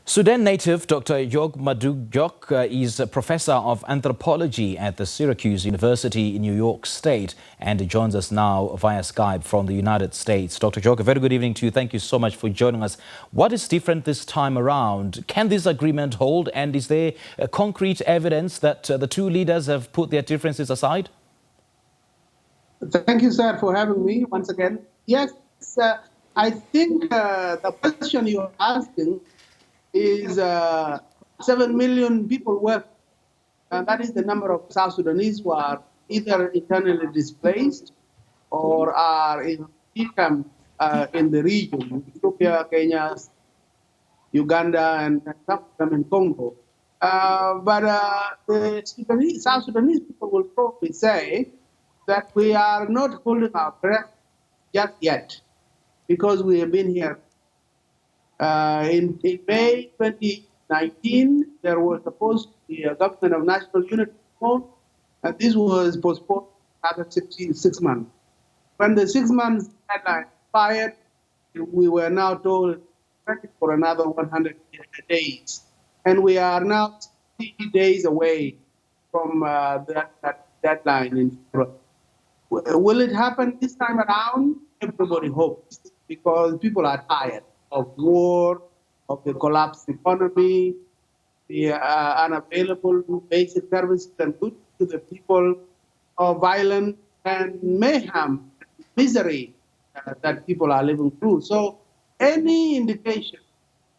Sudan native Dr. Jok Madut Jok is a professor of anthropology at the Syracuse University in New York State and joins us now via Skype from the United States. Dr. Jok, a very good evening to you. Thank you so much for joining us. What is different this time around? Can this agreement hold? And is there concrete evidence that the two leaders have put their differences aside? Thank you, sir, for having me once again. Yes, I think the question you're asking is 7 million people work, and that is the number of South Sudanese who are either internally displaced or are in income in the region, Ethiopia, Kenya, Uganda, and some of them in Congo. But the South Sudanese people will probably say that we are not holding our breath just yet because we have been here. In May 2019, there was supposed to be a government of national unity formed, and this was postponed another 6 months. When the 6 months deadline expired, we were now told for another 100 days. And we are now 60 days away from that deadline in February. Will it happen this time around? Everybody hopes, because people are tired of war, of the collapsed economy, the unavailable basic services and goods to the people, of violence and mayhem, misery that people are living through. So any indication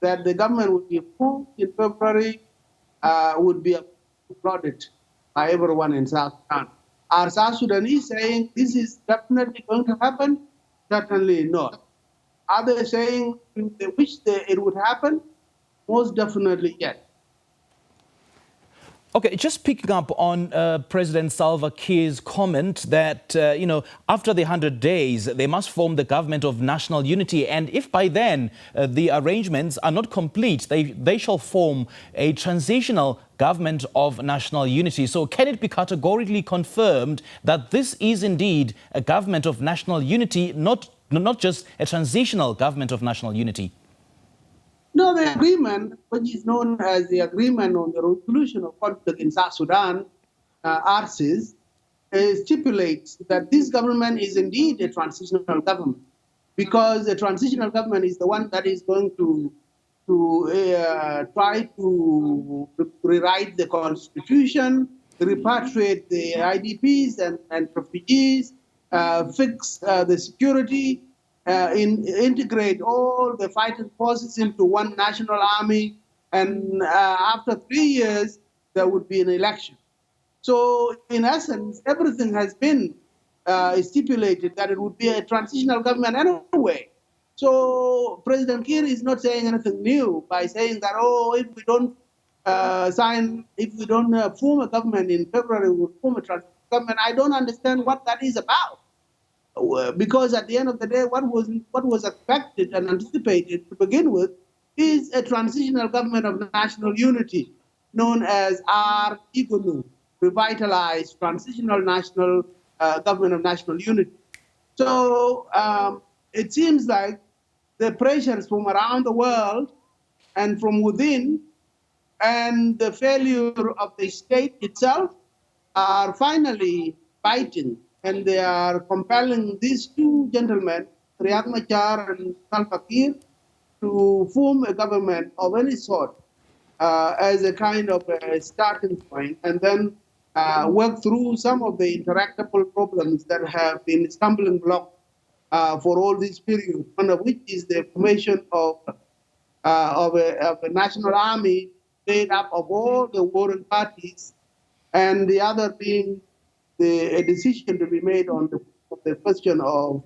that the government would be formed in February would be applauded by everyone in South Sudan. Are South Sudanese saying this is definitely going to happen? Certainly not. Are they saying they wish it would happen? Most definitely yes. Okay, just picking up on President Salva Kiir's comment that, after the 100 days, they must form the government of national unity. And if by then the arrangements are not complete, they shall form a transitional government of national unity. So can it be categorically confirmed that this is indeed a government of national unity, not just a transitional government of national unity? No, the agreement, which is known as the Agreement on the Resolution of Conflict in South Sudan, ARCIS, stipulates that this government is indeed a transitional government, because the transitional government is the one that is going to try to rewrite the constitution, repatriate the IDPs and refugees, fix the security, integrate all the fighting forces into one national army, and after 3 years, there would be an election. So, in essence, everything has been stipulated that it would be a transitional government anyway. So, President Kiir is not saying anything new by saying that, if we don't form a government in February, we will form a transitional government. I don't understand what that is about. Because at the end of the day, what was expected and anticipated to begin with is a transitional government of national unity, known as RIGUNU, revitalized transitional national government of national unity. So it seems like the pressures from around the world and from within, and the failure of the state itself are finally biting, and they are compelling these two gentlemen, Riek Machar and Salva Kiir, to form a government of any sort as a kind of a starting point, and then work through some of the interactable problems that have been stumbling blocks for all this period, one of which is the formation of a national army made up of all the warring parties, and the other being a decision to be made on the question of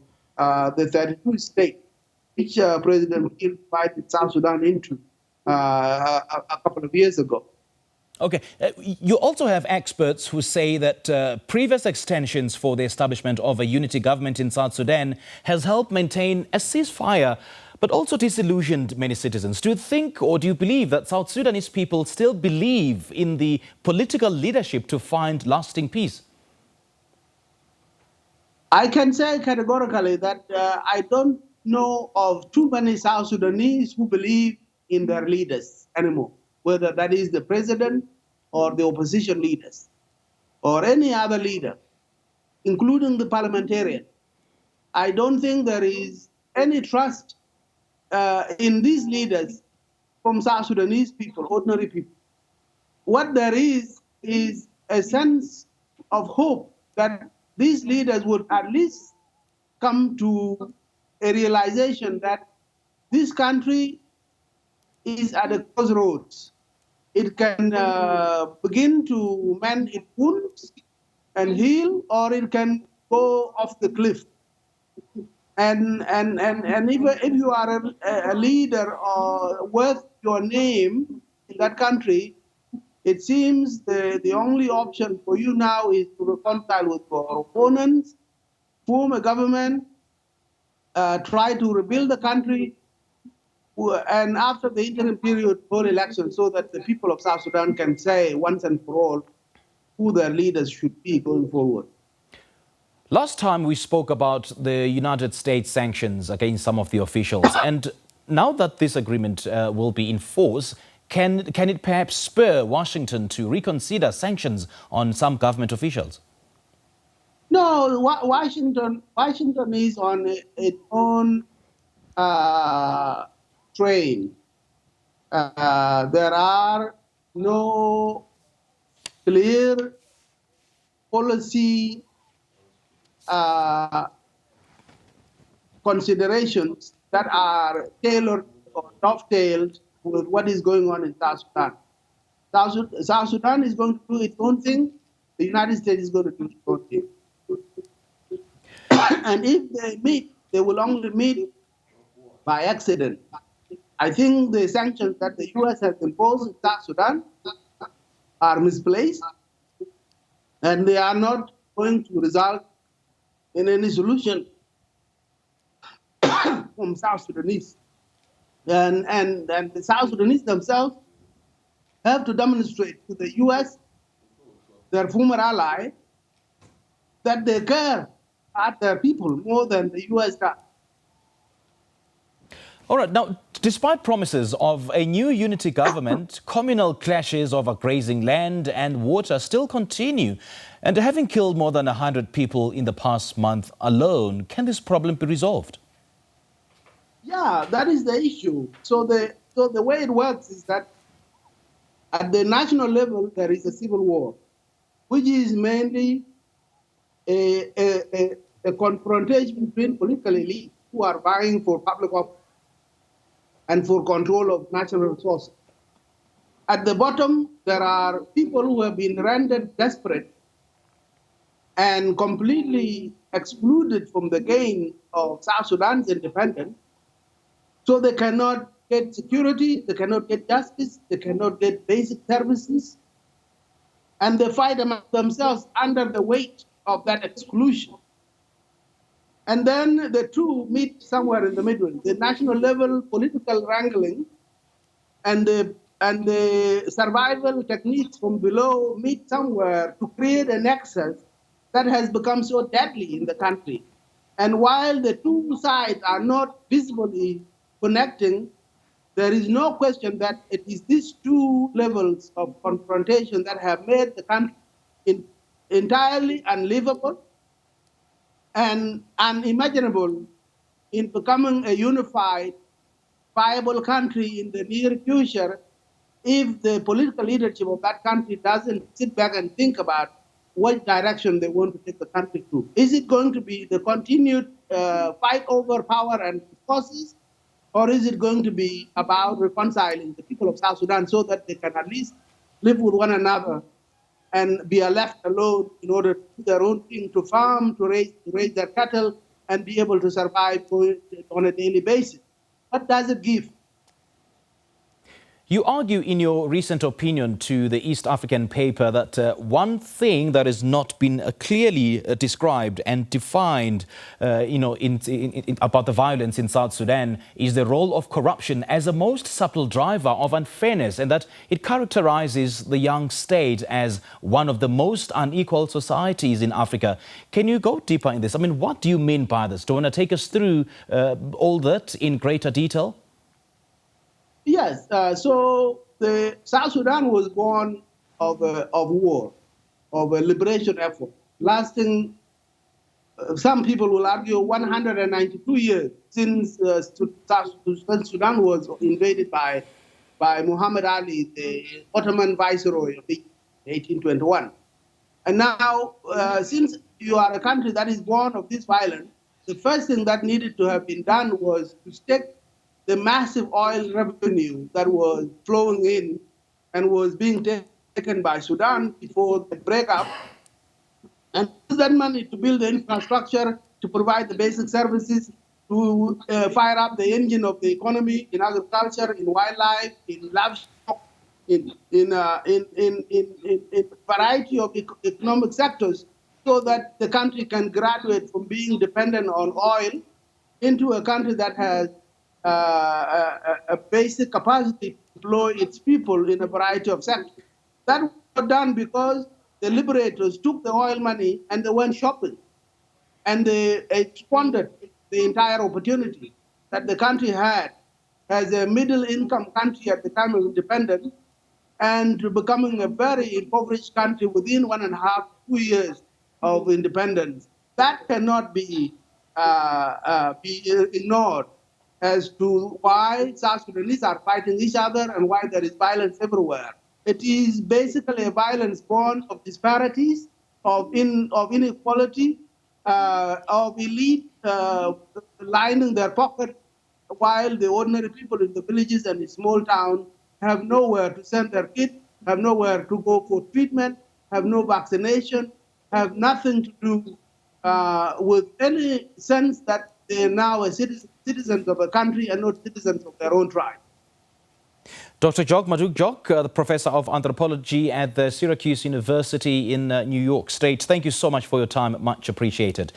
the 32 states, which President Kiir divided South Sudan into a couple of years ago. Okay. You also have experts who say that previous extensions for the establishment of a unity government in South Sudan has helped maintain a ceasefire, but also disillusioned many citizens. Do you think, or do you believe that South Sudanese people still believe in the political leadership to find lasting peace? I can say categorically that I don't know of too many South Sudanese who believe in their leaders anymore, whether that is the president or the opposition leaders or any other leader, including the parliamentarian. I don't think there is any trust in these leaders from South Sudanese people, ordinary people. What there is a sense of hope that these leaders would at least come to a realization that this country is at a crossroads. It can begin to mend its wounds and heal, or it can go off the cliff. And if you are a leader or worth your name in that country, it seems the only option for you now is to reconcile with your opponents, form a government, try to rebuild the country, and after the interim period, hold elections so that the people of South Sudan can say once and for all who their leaders should be going forward. Last time we spoke about the United States sanctions against some of the officials, and now that this agreement will be in force, can it perhaps spur Washington to reconsider sanctions on some government officials? No, Washington is on its own train. There are no clear policy considerations that are tailored or dovetailed with what is going on in South Sudan. South Sudan is going to do its own thing. The United States is going to do its own thing. And if they meet, they will only meet by accident. I think the sanctions that the U.S. has imposed in South Sudan are misplaced, and they are not going to result in any solution from South Sudanese. And the South Sudanese themselves have to demonstrate to the U.S., their former ally, that they care about their people more than the U.S. does. All right. Now, despite promises of a new unity government, communal clashes over grazing land and water still continue. And having killed more than 100 people in the past month alone, can this problem be resolved? Yeah, that is the issue. So the way it works is that at the national level, there is a civil war, which is mainly a confrontation between political elites who are vying for public office and for control of natural resources. At the bottom, there are people who have been rendered desperate and completely excluded from the gain of South Sudan's independence. So they cannot get security, they cannot get justice, they cannot get basic services. And they fight among themselves under the weight of that exclusion. And then the two meet somewhere in the middle. The national level political wrangling and the survival techniques from below meet somewhere to create a nexus that has become so deadly in the country. And while the two sides are not visibly connecting, there is no question that it is these two levels of confrontation that have made the country entirely unlivable and unimaginable in becoming a unified, viable country in the near future if the political leadership of that country doesn't sit back and think about what direction they want to take the country to. Is it going to be the continued fight over power and resources, or is it going to be about reconciling the people of South Sudan so that they can at least live with one another and be left alone in order to do their own thing, to farm, to raise their cattle, and be able to survive on a daily basis? What does it give? You argue in your recent opinion to the East African paper that one thing that has not been clearly described and defined, about the violence in South Sudan is the role of corruption as a most subtle driver of unfairness, and that it characterizes the young state as one of the most unequal societies in Africa. Can you go deeper in this? I mean, what do you mean by this? Do you want to take us through all that in greater detail? Yes. So the South Sudan was born of war, of a liberation effort, lasting. Some people will argue 192 years since South Sudan was invaded by Muhammad Ali, the Ottoman viceroy of 1821. And now, since you are a country that is born of this violence, the first thing that needed to have been done was to stake the massive oil revenue that was flowing in and was being taken by Sudan before the breakup, and use that money to build the infrastructure, to provide the basic services, to fire up the engine of the economy in agriculture, in wildlife, in livestock, in variety of economic sectors, so that the country can graduate from being dependent on oil into a country that has a basic capacity to employ its people in a variety of sectors. That was done because the liberators took the oil money and they went shopping, and they squandered the entire opportunity that the country had as a middle income country at the time of independence, and to becoming a very impoverished country within 1.5, 2 years of independence. That cannot be ignored as to why South Sudanese are fighting each other and why there is violence everywhere. It is basically a violence born of disparities, of inequality, of elite lining their pocket, while the ordinary people in the villages and the small towns have nowhere to send their kids, have nowhere to go for treatment, have no vaccination, have nothing to do with any sense that they're now citizens of a country and not citizens of their own tribe. Dr. Jok Madut Jok, the Professor of Anthropology at the Syracuse University in New York State. Thank you so much for your time. Much appreciated.